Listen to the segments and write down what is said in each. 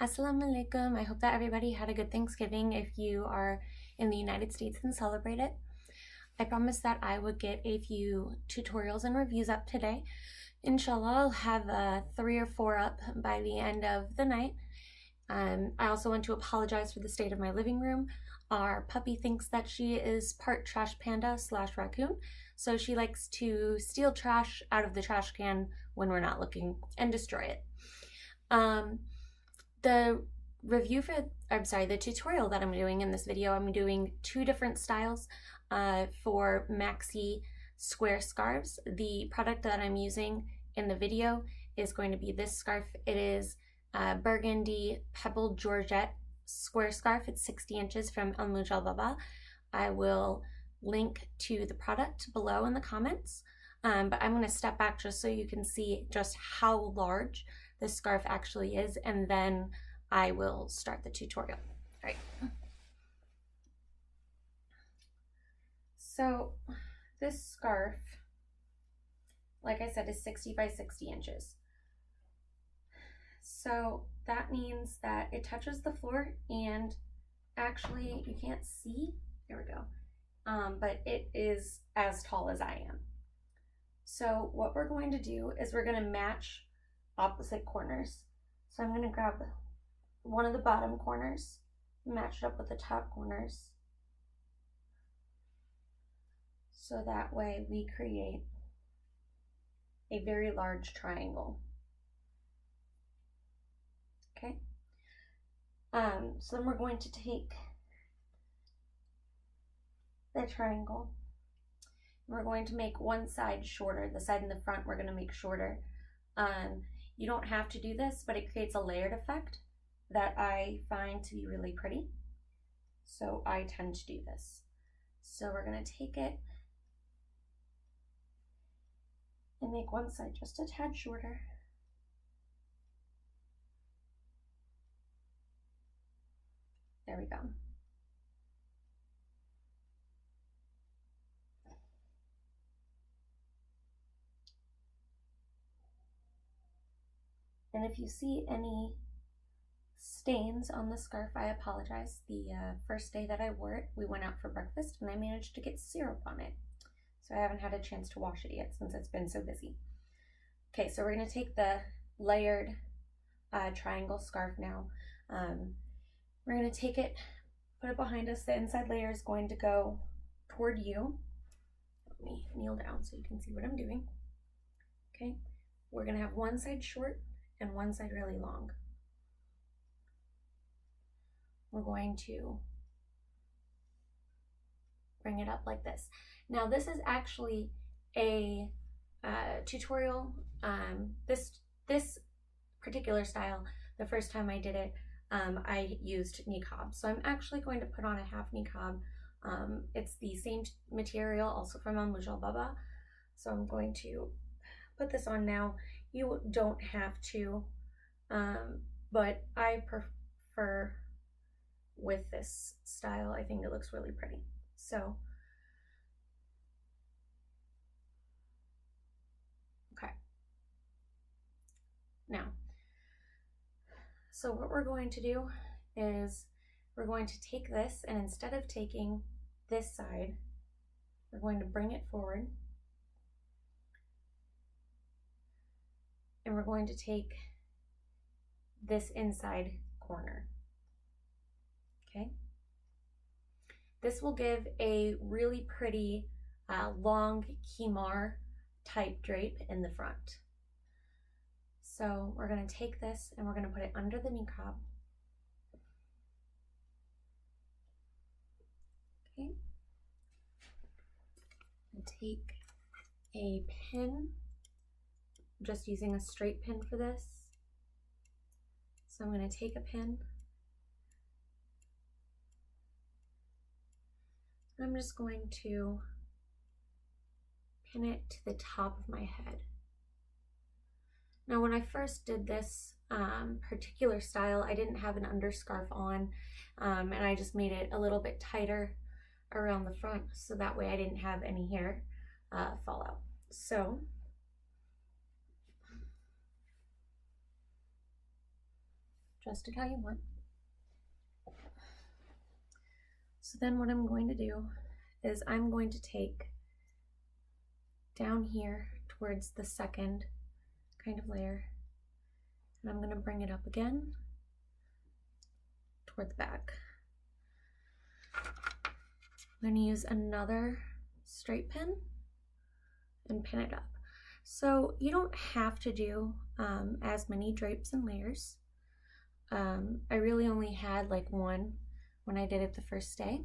Assalamu alaikum. I hope that everybody had a good Thanksgiving if you are in the United States and celebrate it. I promised that I would get a few tutorials and reviews up today. Inshallah, I'll have 3 or 4 up by the end of the night. I also want to apologize for the state of my living room. Our puppy thinks that she is part trash panda / raccoon, so she likes to steal trash out of the trash can when we're not looking and destroy it. The tutorial that I'm doing in this video, I'm doing 2 different styles for Maxi square scarves. The product that I'm using in the video is going to be this scarf. It is burgundy pebbled georgette square scarf. It's 60 inches from Al Mujalbaba. I will link to the product below in the comments, but I'm going to step back just so you can see just how large this scarf actually is, and then I will start the tutorial. All right. So this scarf, like I said, is 60 by 60 inches. So that means that it touches the floor, and actually you can't see, there we go, but it is as tall as I am. So what we're going to do is we're going to match opposite corners. So I'm going to grab one of the bottom corners, match it up with the top corners, so that way we create a very large triangle. Okay, so then we're going to take the triangle, we're going to make one side shorter. The side in the front we're going to make shorter. You don't have to do this, but it creates a layered effect that I find to be really pretty, so I tend to do this. So we're going to take it and make one side just a tad shorter. There we go. And if you see any stains on the scarf, I apologize. The first day that I wore it, we went out for breakfast and I managed to get syrup on it. So I haven't had a chance to wash it yet since it's been so busy. Okay, so we're going to take the layered triangle scarf now. We're going to take it, put it behind us. The inside layer is going to go toward you. Let me kneel down so you can see what I'm doing. Okay, we're going to have one side short and one side really long. We're going to bring it up like this. Now this is actually a tutorial. This particular style, the first time I did it, I used niqab. So I'm actually going to put on a half niqab. It's the same material, also from Al Mujalbaba. So I'm going to put this on now. You don't have to, but I prefer with this style. I think it looks really pretty. So, okay. Now, so what we're going to do is we're going to take this, and instead of taking this side, we're going to bring it forward. And we're going to take this inside corner. Okay. This will give a really pretty long khimar type drape in the front. So we're going to take this and we're going to put it under the niqab. Okay. And take a pin. I'm just using a straight pin for this. So I'm going to take a pin. I'm just going to pin it to the top of my head. Now when I first did this particular style, I didn't have an underscarf on, and I just made it a little bit tighter around the front so that way I didn't have any hair fall out. So adjust it how you want. So then what I'm going to do is I'm going to take down here towards the second kind of layer, and I'm going to bring it up again toward the back. I'm going to use another straight pin and pin it up. So you don't have to do as many drapes and layers. I really only had like one when I did it the first day,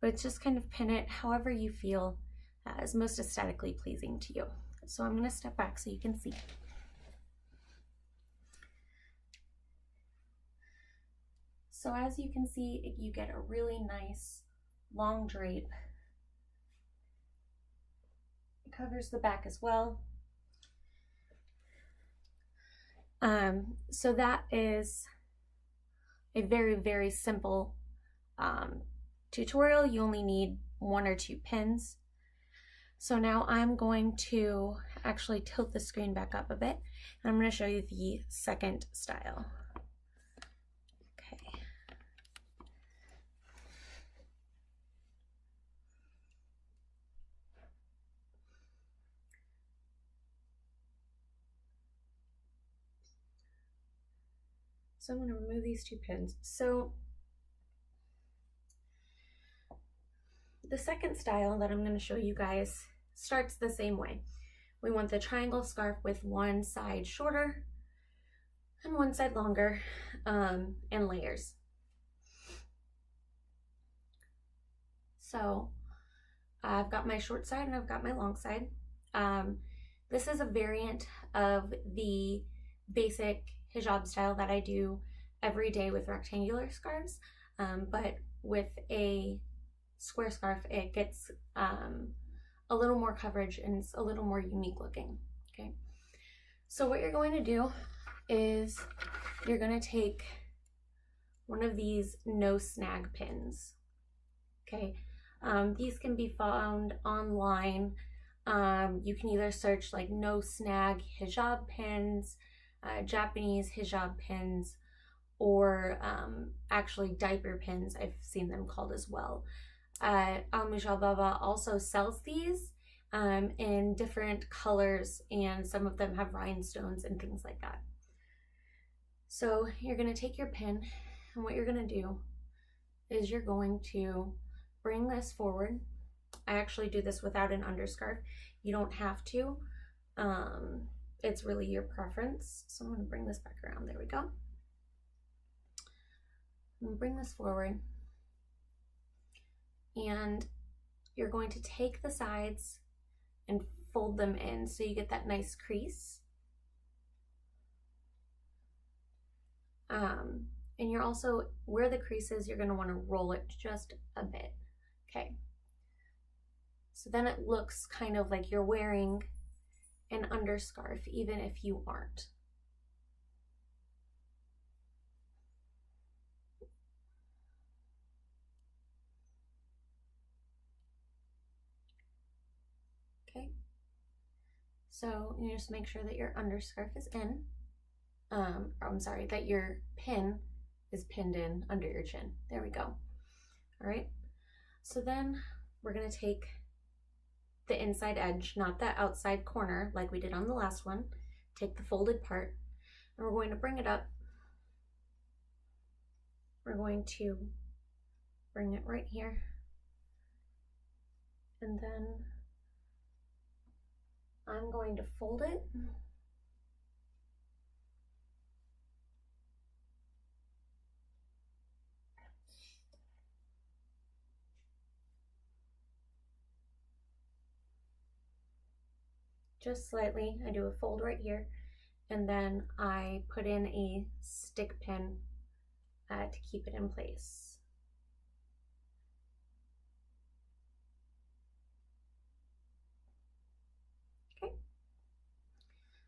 but it's just kind of pin it however you feel is most aesthetically pleasing to you. So I'm going to step back so you can see. So as you can see, you get a really nice long drape. It covers the back as well. So that is a very, very simple tutorial. You only need 1 or 2 pins. So now I'm going to actually tilt the screen back up a bit, and I'm going to show you the second style. Okay. So I'm going to remove these 2 pins. So the second style that I'm going to show you guys starts the same way. We want the triangle scarf with one side shorter and one side longer, and layers. So I've got my short side and I've got my long side. This is a variant of the basic hijab style that I do every day with rectangular scarves, but with a square scarf it gets a little more coverage and it's a little more unique looking. Okay, so what you're going to do is you're going to take one of these no snag pins. Okay, these can be found online. You can either search like no snag hijab pins, Japanese hijab pins, or actually diaper pins. I've seen them called as well. Baba also sells these in different colors, and some of them have rhinestones and things like that. So you're going to take your pin, and what you're going to do is you're going to bring this forward. I actually do this without an underscarf. You don't have to. It's really your preference. So I'm going to bring this back around. There we go. I'm going to bring this forward, and you're going to take the sides and fold them in so you get that nice crease. And you're also, where the crease is, you're going to want to roll it just a bit. Okay. So then it looks kind of like you're wearing an underscarf, even if you aren't. Okay. So you just make sure that your underscarf is in. I'm sorry, that your pin is pinned in under your chin. There we go. All right. So then we're going to take the inside edge, not the outside corner like we did on the last one. Take the folded part, and we're going to bring it up. We're going to bring it right here, and then I'm going to fold it. Just slightly. I do a fold right here, and then I put in a stick pin to keep it in place. Okay.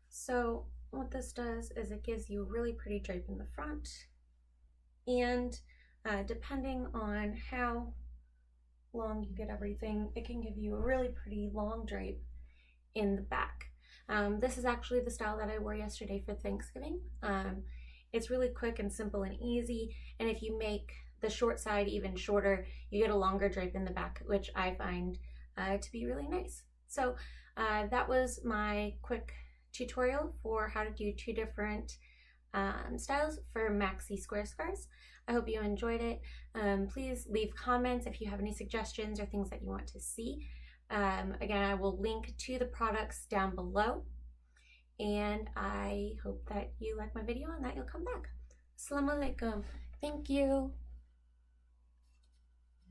So what this does is it gives you a really pretty drape in the front, and depending on how long you get everything, it can give you a really pretty long drape in the back. This is actually the style that I wore yesterday for Thanksgiving, It's really quick and simple and easy, and if you make the short side even shorter, you get a longer drape in the back, which I find to be really nice. So that was my quick tutorial for how to do 2 different styles for maxi square scarves. I hope you enjoyed it. Please leave comments if you have any suggestions or things that you want to see. Again, I will link to the products down below, and I hope that you like my video and that you'll come back. Assalamu alaikum. Thank you.